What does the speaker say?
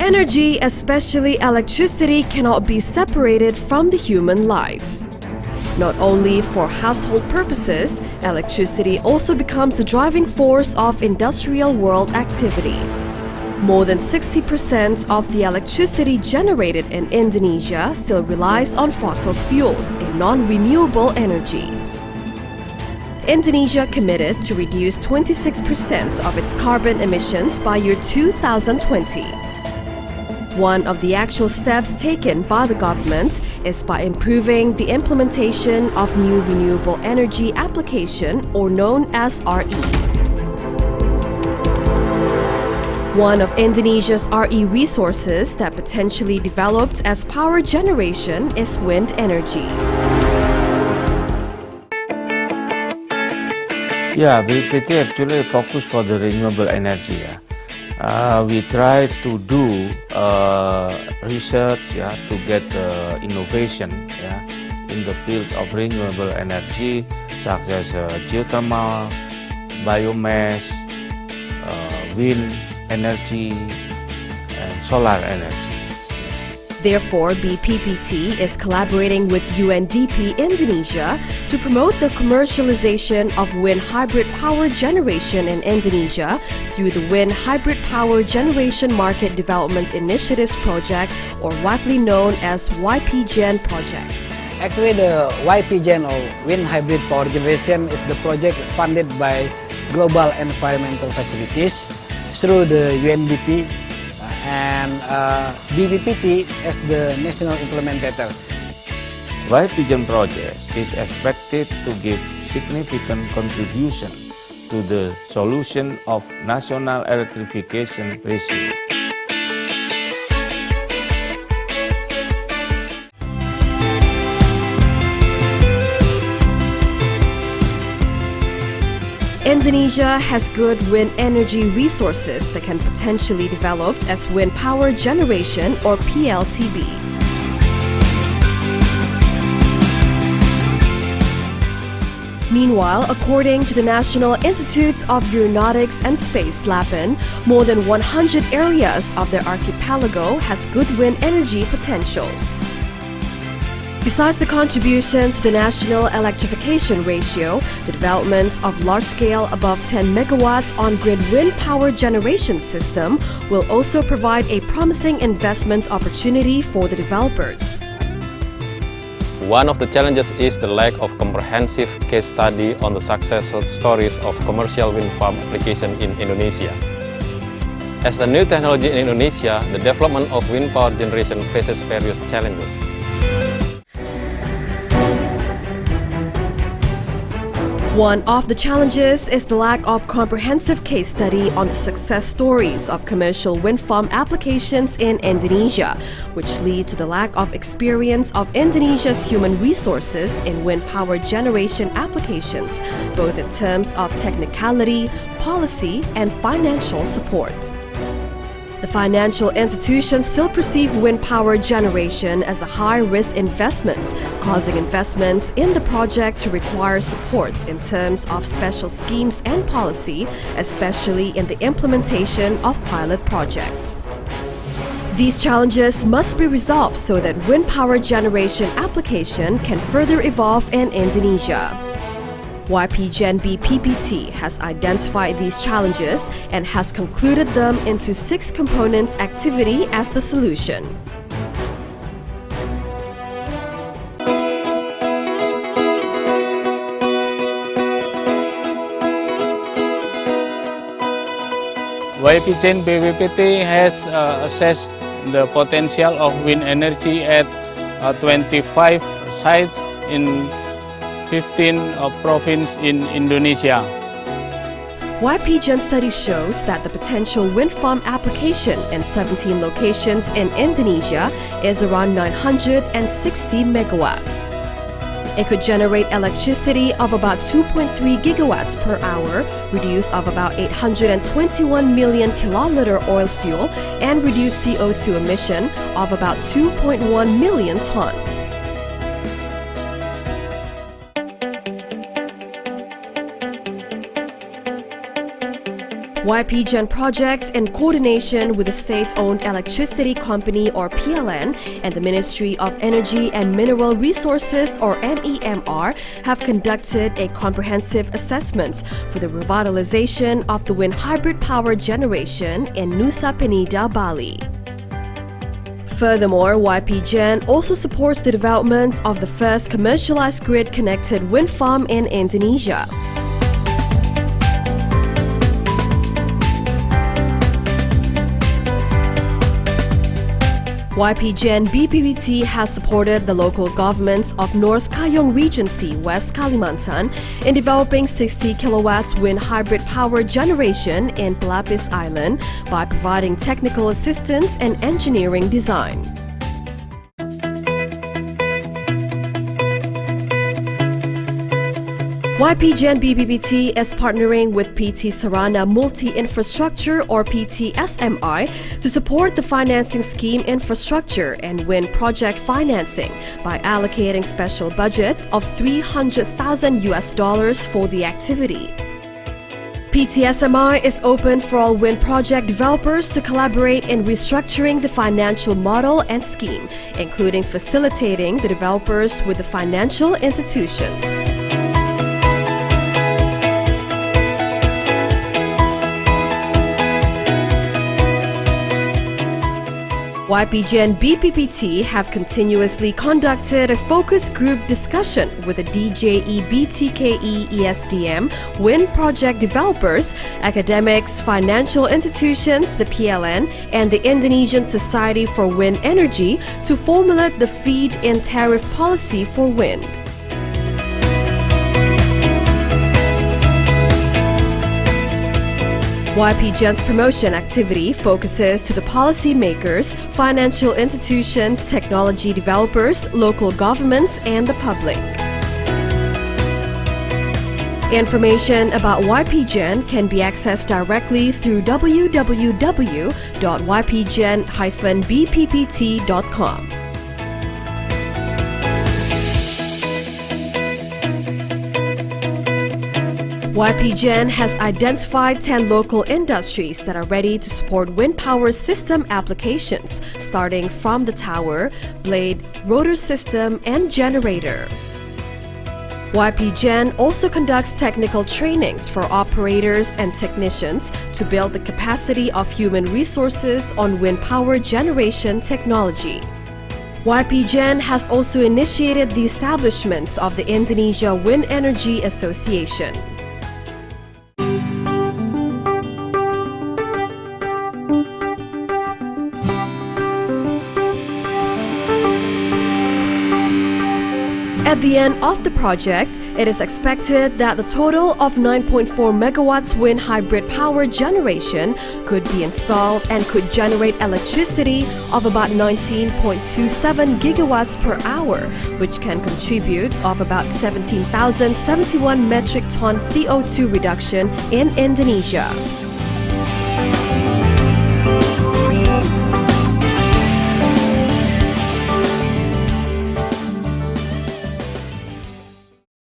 Energy, especially electricity, cannot be separated from the human life. Not only for household purposes, electricity also becomes the driving force of industrial world activity. More than 60% of the electricity generated in Indonesia still relies on fossil fuels, a non-renewable energy. Indonesia committed to reduce 26% of its carbon emissions by year 2020. One of the actual steps taken by the government is by improving the implementation of new renewable energy application, or known as RE. One of Indonesia's RE resources that potentially developed as power generation is wind energy. Yeah, BPPT actually focus for the renewable energy. We try to do research to get innovation in the field of renewable energy, such as geothermal, biomass, wind energy, and solar energy. Therefore, BPPT is collaborating with UNDP Indonesia to promote the commercialization of wind hybrid power generation in Indonesia through the Wind Hybrid Power Generation Market Development Initiatives Project, or widely known as WHyPGen project. Actually, the WHyPGen, or Wind Hybrid Power Generation, is the project funded by Global Environmental Facilities through the UNDP and BPPT as the national implementer. WHyPGen project is expected to give significant contribution to the solution of national electrification ratio. Indonesia has good wind energy resources that can potentially be developed as wind power generation, or PLTB. Meanwhile, according to the National Institute of Aeronautics and Space (LAPAN), more than 100 areas of their archipelago has good wind energy potentials. Besides the contribution to the national electrification ratio, the development of large-scale above 10 megawatts on-grid wind power generation system will also provide a promising investment opportunity for the developers. One of the challenges is the lack of comprehensive case study on the success stories of commercial wind farm application in Indonesia. As a new technology in Indonesia, the development of wind power generation faces various challenges. One of the challenges is the lack of comprehensive case study on the success stories of commercial wind farm applications in Indonesia, which lead to the lack of experience of Indonesia's human resources in wind power generation applications, both in terms of technicality, policy, and financial support. The financial institutions still perceive wind power generation as a high-risk investment, causing investments in the project to require support in terms of special schemes and policy, especially in the implementation of pilot projects. These challenges must be resolved so that wind power generation application can further evolve in Indonesia. WHyPGen BPPT has identified these challenges and has concluded them into 6 components activity as the solution. WHyPGen BPPT has assessed the potential of wind energy at 25 sites in 15 provinces in Indonesia. WHyPGen study shows that the potential wind farm application in 17 locations in Indonesia is around 960 megawatts. It could generate electricity of about 2.3 gigawatts per hour, reduce of about 821 million kiloliter oil fuel, and reduce CO2 emission of about 2.1 million tons. WHyPGen project, in coordination with the state-owned electricity company or PLN and the Ministry of Energy and Mineral Resources or MEMR, have conducted a comprehensive assessment for the revitalization of the wind hybrid power generation in Nusa Penida, Bali. Furthermore, WHyPGen also supports the development of the first commercialized grid-connected wind farm in Indonesia. WHyPGen BPPT has supported the local governments of North Kayong Regency, West Kalimantan, in developing 60 kilowatts wind hybrid power generation in Pelapis Island by providing technical assistance and engineering design. WHyPGen BPPT is partnering with PT Sarana Multi-Infrastructure or PTSMI to support the financing scheme infrastructure and wind project financing by allocating special budgets of $300,000 for the activity. PTSMI is open for all wind project developers to collaborate in restructuring the financial model and scheme, including facilitating the developers with the financial institutions. WHyPGen BPPT have continuously conducted a focus group discussion with the DJE BTKE ESDM wind project developers, academics, financial institutions, the PLN, and the Indonesian Society for Wind Energy to formulate the feed-in tariff policy for wind. WHyPGen's promotion activity focuses to the policymakers, financial institutions, technology developers, local governments, and the public. Information about WHyPGen can be accessed directly through www.whypgen-bppt.com. WHyPGen has identified 10 local industries that are ready to support wind power system applications, starting from the tower, blade, rotor system, and generator. WHyPGen also conducts technical trainings for operators and technicians to build the capacity of human resources on wind power generation technology. WHyPGen has also initiated the establishment of the Indonesia Wind Energy Association. At the end of the project, it is expected that the total of 9.4 megawatts wind hybrid power generation could be installed and could generate electricity of about 19.27 gigawatts per hour, which can contribute of about 17,071 metric ton CO2 reduction in Indonesia.